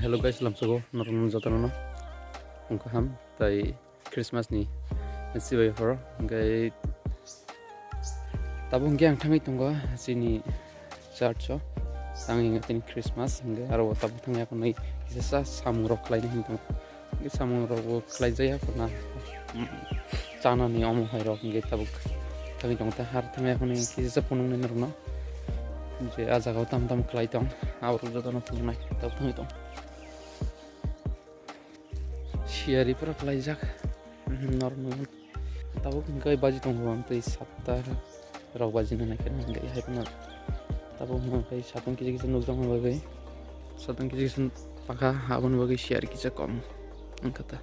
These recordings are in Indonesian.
hello guys, lamsago normal jatano ongka ham tai Christmas ni sibai hor ngai tabung gyang thangai tongo sini church o tangi ngatin Christmas ngai aro tabu thangya ko nai kisa samung rok klai ni tong ngai samung rok klai jaya ko na chana ni omo hai rok ngai tabu thangai tong ta har thangya ko nai kisa punung ni no je aja ko tam klai tong aro jatano punai tabu thangai tong siari pura klai jak normal tahu ngai baji tong wan tai sabta rok baji na kan ngai hai puna tahu ngai satang kisi nujang bagai satang kisi paka habon bagai siari kisa kom angkata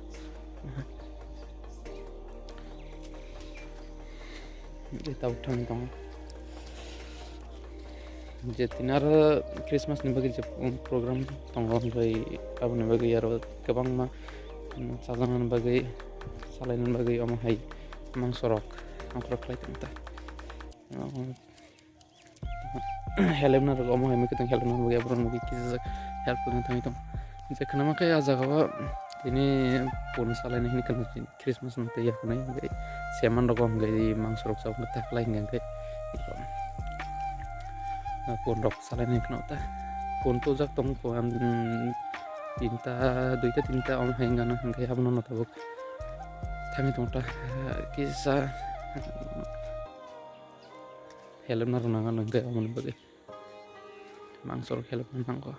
ngai tahu thang tong je tinar Christmas ni bagai program tong ngai abon bagai yaro kabang ma salangan bagai salainan bagai omo hai mangsorok angkrok klai tenta helmna ro omo hai me ketang helmna bagai abron bagai kisa help kun thang itong je khana ma kai aja ga ini pun salainan ni kan Christmas nte ya kunai bagai seman ro kom gai mangsorok sa ngata klai ngang kai pun rok salainan knota pun to jak tong ko am duita om hai ngana ngai habno na tabuk thami tongta kisa helm na runa ngana ngai om bagai mangsor helm nang ko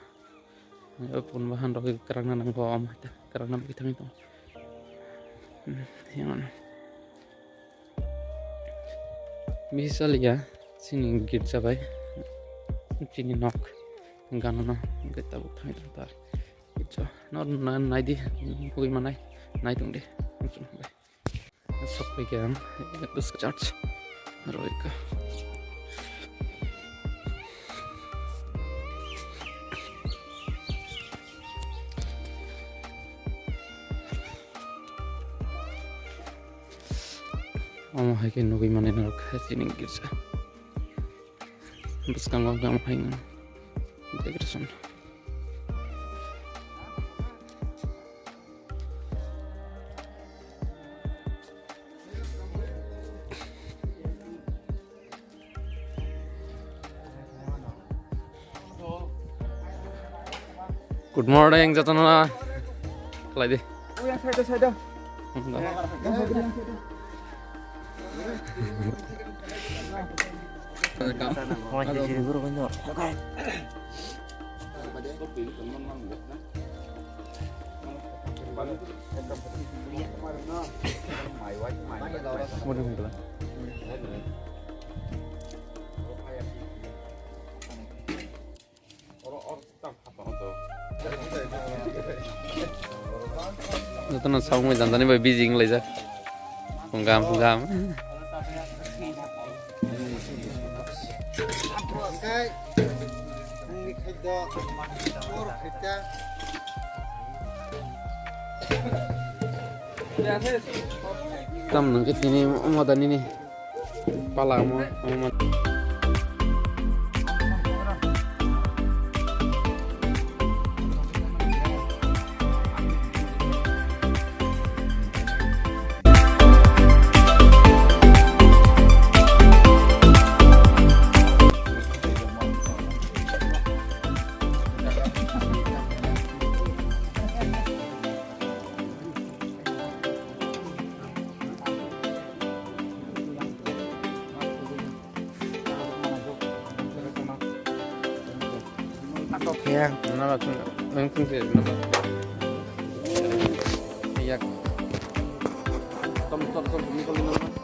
pun bahan rok karana nang ko om ta karana bagi thami tong yang misal ya sini girja bai sini nok ngana na ngai tabuk thami tong itu nor naidi hui manai nai tung de sok pegang bus charge roika om hai ke nugi mane nor khasini girsa bus kangam gam hai ngan degrason Good morning, Jatana. Kalai deh. Oh, yang saya. Jatana saung mai jantani bai busy nglai jak punggam Kai, ini kita or kita. tam nang ke tini modani ni pala mo Yang nala tung langsung se nala yak tom ni ko nala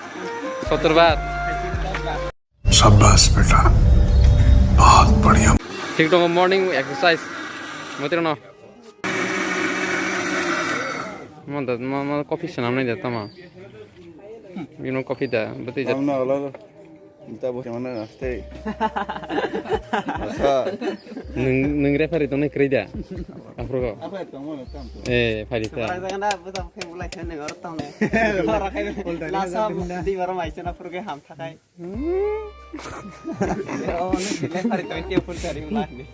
70 baht. शाबाश बेटा बहुत बढ़िया ठीक dong morning exercise. Mau no. Mau kopi senam nih datang mah. Minum kopi dah, betul je. Kita bagaimana nasti? Masa Neng refer itu nih kerja. Apa kok? apa itu kamu nonton? Farita. Jangan betul kayak mulai kene orang nih. Orang kayak lasa di barang macam apa pergi ham takai. Oh nih lepas itu itu pun cari mulai nih.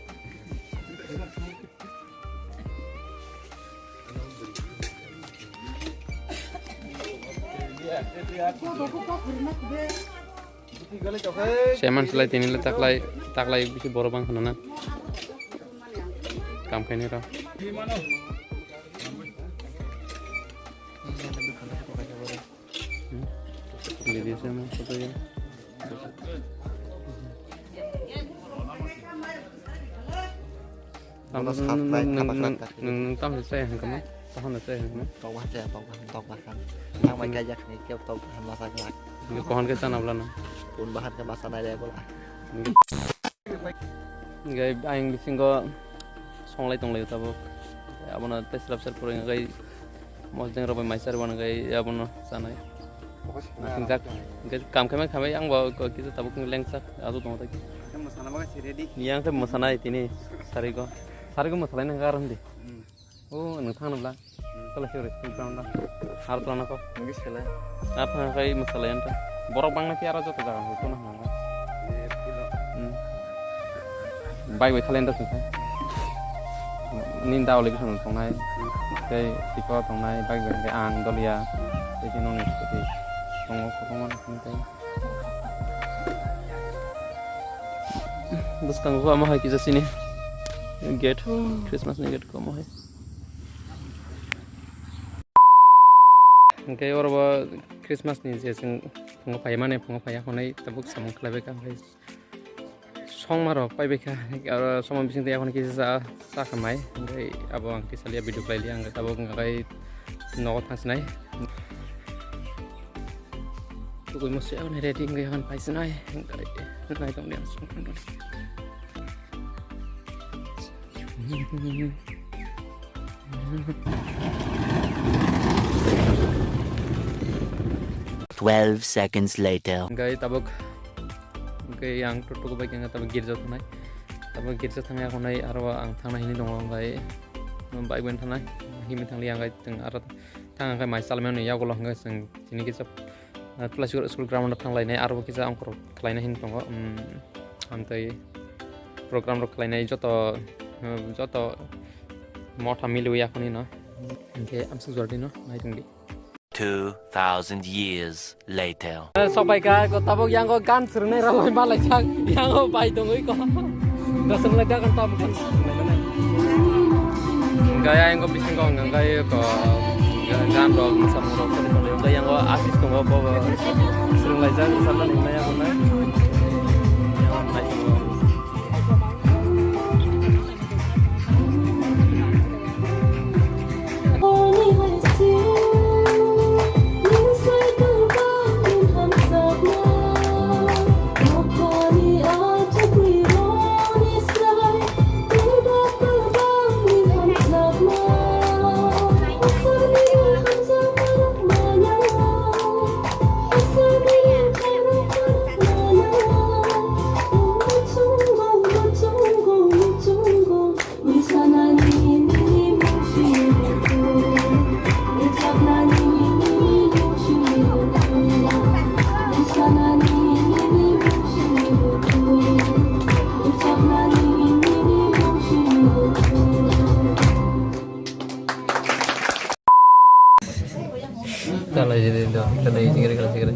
Seman selai ini letak lay bisa boro bang kana kam kaini ra jadi sama foto ya tam selesai kamu tahun selesai kamu tàu quá trời tàu quá khăn thang máy kayak nih kêu tàu bahan masak lagi ini pohon kita nablan pun bahan ke masak ada pula ngai aing bisingo songlai tonglai tabok abona teslap ser pore ngai mosdeng robai maisar wan ngai abona sanai sinjak ngai kam khamai yang bawa kita tabok lengsak adu tong taki Masana bagai si ready. yang ke masana itini sarigo masala nang garam di oh nang thang nabla kalau sih resmi ground har to nako Mungkin salah. apa kai masala yang borok bang nanti arah jatuh jangan itu nah baik baik kalian tuh nin tao lấy cái thằng này cái thì có thằng này bay về cái ang đó lia cái nó này thì không ăn cái bus kang gua mau kita sini get Christmas nih get gua mau cái orang bawa Christmas nih sih pengopai mana pengopai aku nih tabuk sama kelabek kan guys song marok pai beka aro sama bising te akon kisa sa kamai ngai abo ang kisa lia video play liang tabok ngai no thasinai tu koi mose on ready ngai akan pai sinai ngai tong liang song kan 12 seconds later. Ngai tabok ngai yang tutu baik yang tabok girja thanai tabok girja thanai akon nai aro ang thangna hini dong ngai baik ben thanai himi thang liang ngai teng aro thang ngai mai salmen ni yago ngai sing sini kisa plus school ground thang lai nai aro kisa angkor klaina hin tong amtai program ro klaina joto motha milu yakoni no ngai amsu jordi no nai tungdi 2,000 years later. Sampai ka ko tabok yang ko kan serne ra loi malai chang yang ko bai tong ko dasang lega kan tabok kan gaya yang ko bising ko ngai ko gan ro masam ro ko yang ko asis tong ko sering lai jang salan ina yang ko nai Kalau jadi itu, kalau sigara.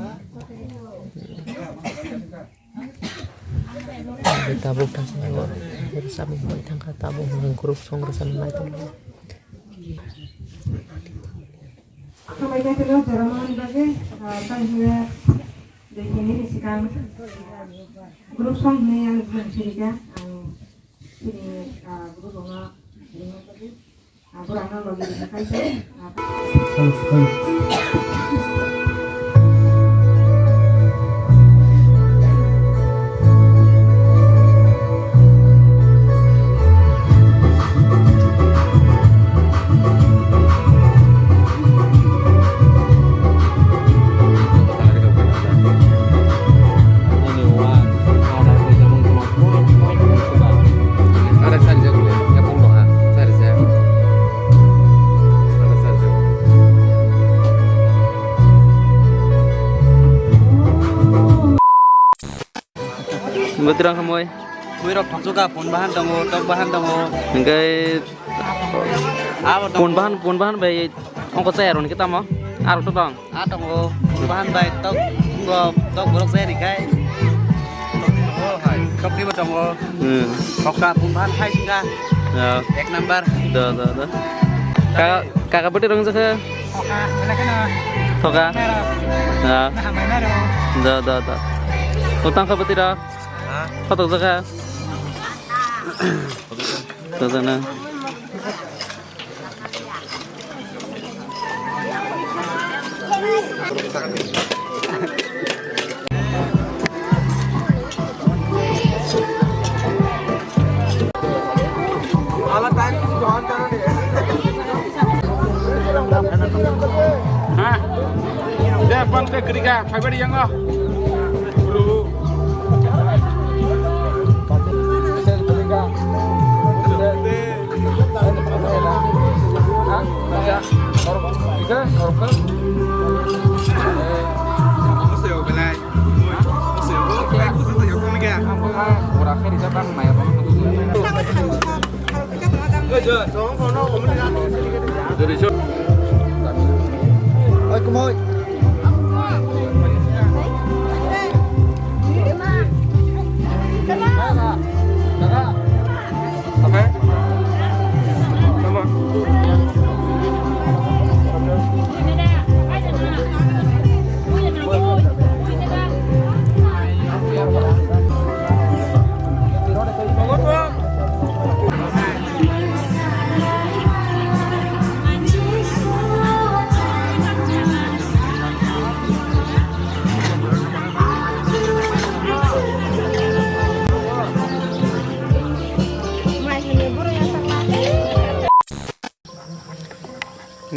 Tabuk tas nggak, sabi mo itang katabuk ng grup song rasan na ito. Kamay ka kilo jaraman bagi tangga di sini di sekarang grup song ini yang bersirika ini grup bunga ini tadi aku rana lagi di sana Betul kamu. Kuirok juga pun bahan dong, tok bahan dong. Enggak Apa pun bahan bayi ongkos saya run kita mau. Arut tuh dong. Dong pun bahan baik tok gorok saya dikai. Tok ni macam tok pun bahan hai singa. Ya. Ek number. Dah. Kakak betul dong sih. Thoka. Ya. Dah. Utang kau betul dah. Foto sih. Tuh sana. Depan ke ketiga, fiber yang ah. Dulu. Ôi cô ơi.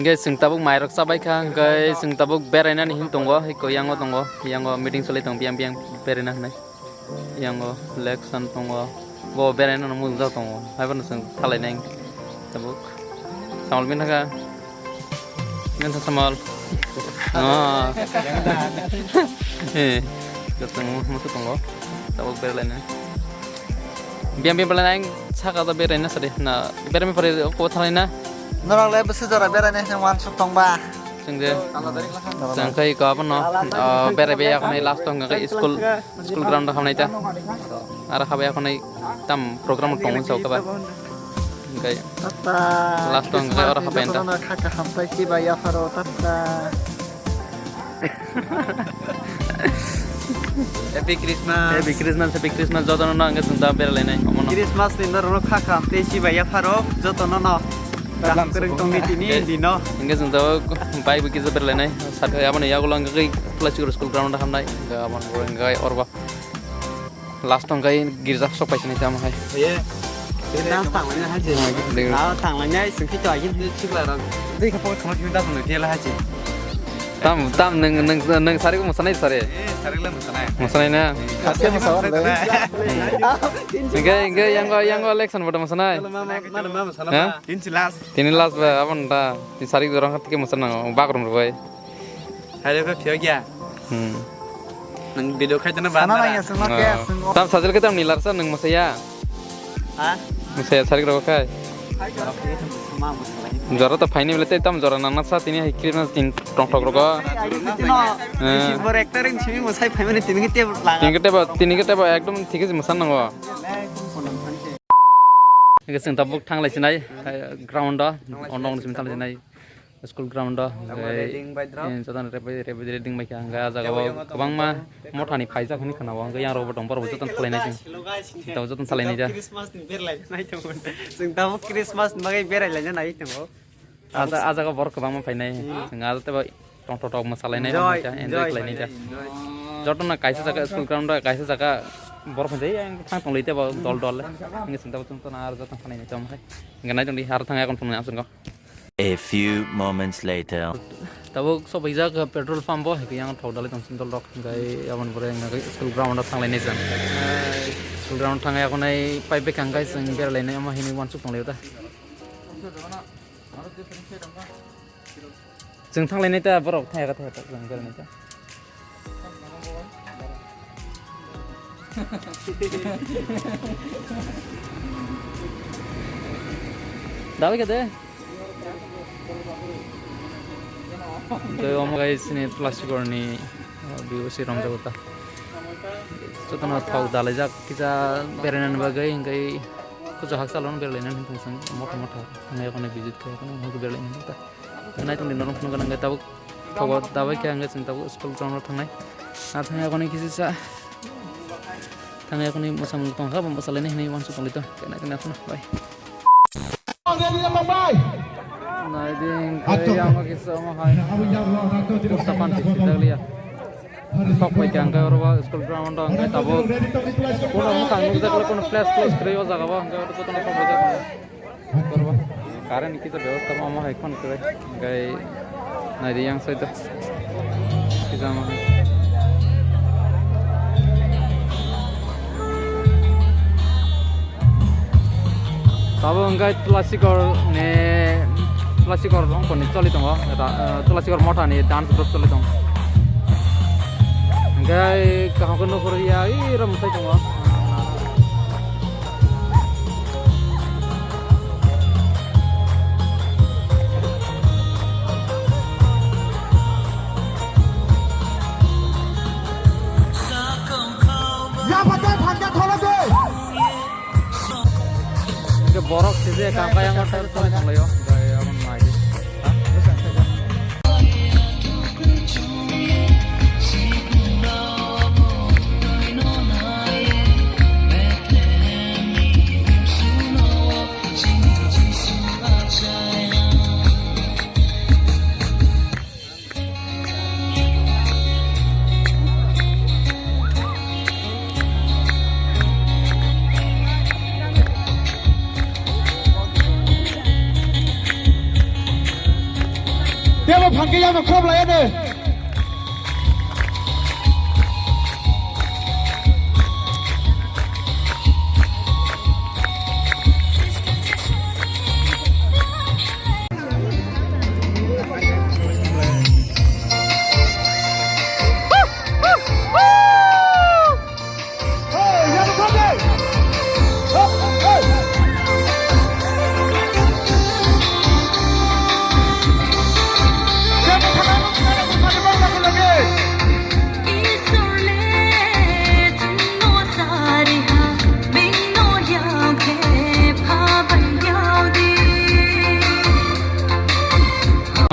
Guys, sing tabuk mairok sabai kah, guys, sing tabuk berena nih tunggu, hiko yango meeting soli tong piang berena nih, yango election tunggu, go berena nomor jauh tunggu, apa nih sing thalai neng, tabuk, samal bin kah, samal, ketemu masuk tunggu, tabuk berena, piang berena neng, cakap tabuk berena sedih, nah berena pernah kau thalai na. Norang le besi jora berane yang wan suk tong ba. Sengge, sengkai kau apa no? Bere be aku nai last tong kai school ground aku nai ta. Arah kabe aku nai tam program tong sau kabe. Kai last tong kai arah kabe enta. Kakak sampai ki ba ya faro tata. Happy Christmas. Happy Christmas. Jodoh no angkat sungta bere lainnya. Christmas ni noro kakak tesi bayar faro jodoh no. Dalam kering tong ini dino. Angkat sungta baik begitu bere lainnya. Satu apa nih? Aku lang kai plus school ground aku nai. Angkat apa orang kai orba. Last tong kai girja sok paisa nih sama kai. Iya. Kita tangannya aja. Tangannya sengki tu aja cik lah. Jadi kapal kamar kita pun dia lah aja. Tam neng sari ko musanai sari. Sari lah musanai. Musanai na. Kasih masalah deh. Enggak yang election pada musanai. Mana musanai. Tini las ba apa nta. Ti sari orang ketika musanang bakrum roy. Ada apa ya? Nang video kaya na ba? Sana nanya semua kayak semua. Tam sajil kita nilar sa neng musaya. Ah? Musaya sari ro kai. Jora to faini belate tam jora nana sa tini Christmas tin tong tok rogo. Silver actor in sini musai family tini kita lang. Tini kita ba ekdom ঠিক আছে musan nango. Ke sing tabuk thang lai sinai ground da onong sim thang sinai school ground da jodan reading mai kang ga jaga kabang ma mothani phaija khani khana wang yang ro botong par jodan thalai nai sing taw jodan thalai nai ja Christmas ni ber lai nai to sing taw Christmas magai ber lai nai to aja ka bor kabang ma phainai sing aja te ba tong tok ma salai nai ja enjoy lai nai ja jodan na kaisa jaga school ground da kaisa jaga bor phainai yang thang tong leite ba dol ngi sing taw tung na ar jodan thalai nai tom hai nganai tong di har thang akon phone apsun ko. A few moments later. Tabuk so baija ke petrol pump boh yang thau dalai tong sindol rok gai aban bore ngai school ground thang lai nei jan school ground thang ya konai pipe kang gai sing ber lai nei ama hini wan suk tong leu ta jeng thang lai nei ta borok thai ka thai ta jeng ber nei ta Dapat kita. Jadi guys ini plastik ni biasa ramai jauh tak. Setelah tahu dalajak kita berenan bagai ingkai kucu hak salon berenan itu sang motor ini aku nak visit ke aku nak berenan itu tak. Karena itu di norong pun kan tahu tahu kaya angkat tahu sekolah tahun tengah. Nah tengah aku ni kisah sah. Tengah aku ni masa mengutang apa masalah ini wan supang itu. Kena aku nak bye. Nah ini yang kisah mahal. Mustafa kita lihat. Sok baik angkai orang sekolah ground angkai tahu. Kono muka angkai kita kalau kono flash kerja jaga apa angkai orang tu nak sok baca. Korba. Karena kita ବ୍ୟବସ୍ଥା mama haikon kere. Angkai. Nah ini yang saya tu. Kita mahal. Tahu angkai plastik orang pun ni coli tunggu. Plastik orang motor ni dance group coli tunggu. Angkai kahau kena korea ini ramai tunggu. Borok sih kakak yang hotel coli tunggu yo. Gaya apa lagi? Dia mau panggil yang mau kau layan deh.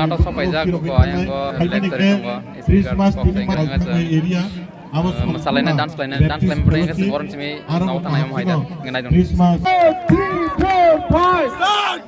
Atau sampai jago yang Christmas area masalahnya dance plan punya ke orang sini tahu tanah yang mahal ngenai dong. Christmas. 3, 4, 5, start.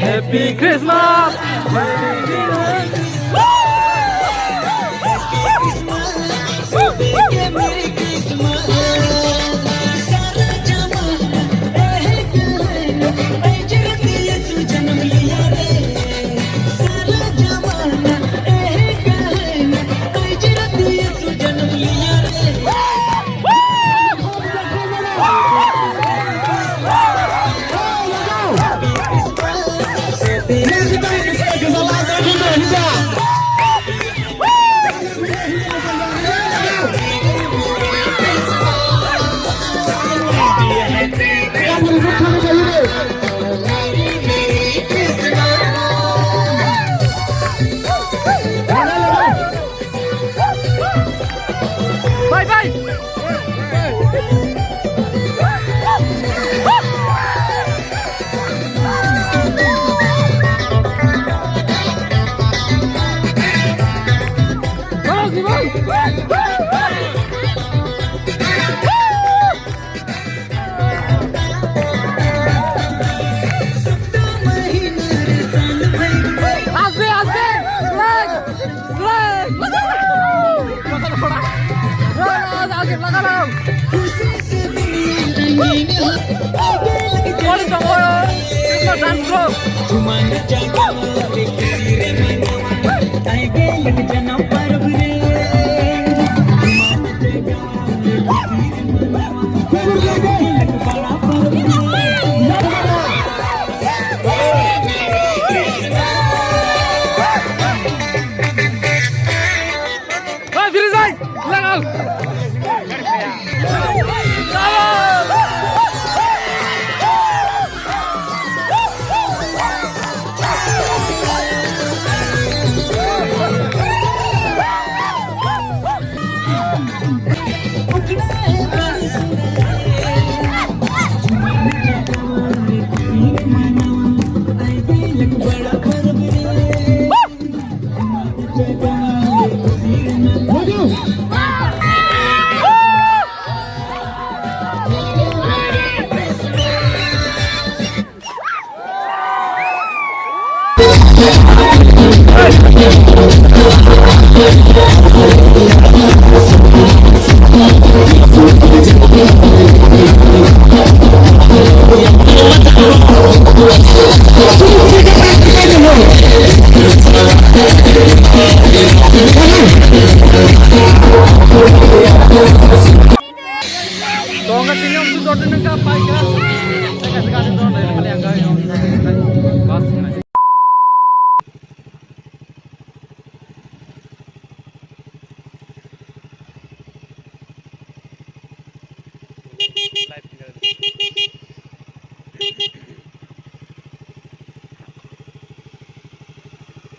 Happy Christmas! Bye bye.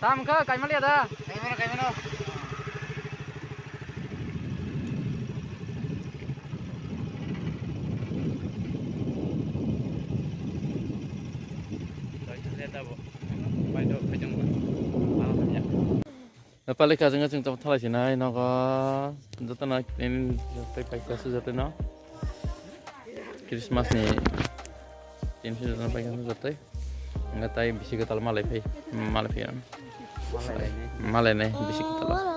Tam ke kayak mana ada? Kayak mana? Balik ka jeng tempat thalai sinai no ko jatana in pai kasu jatana Christmas ni tin sih jatana pai kasu jatai ngatai bisi ketal malai pai malai nih bisi ketal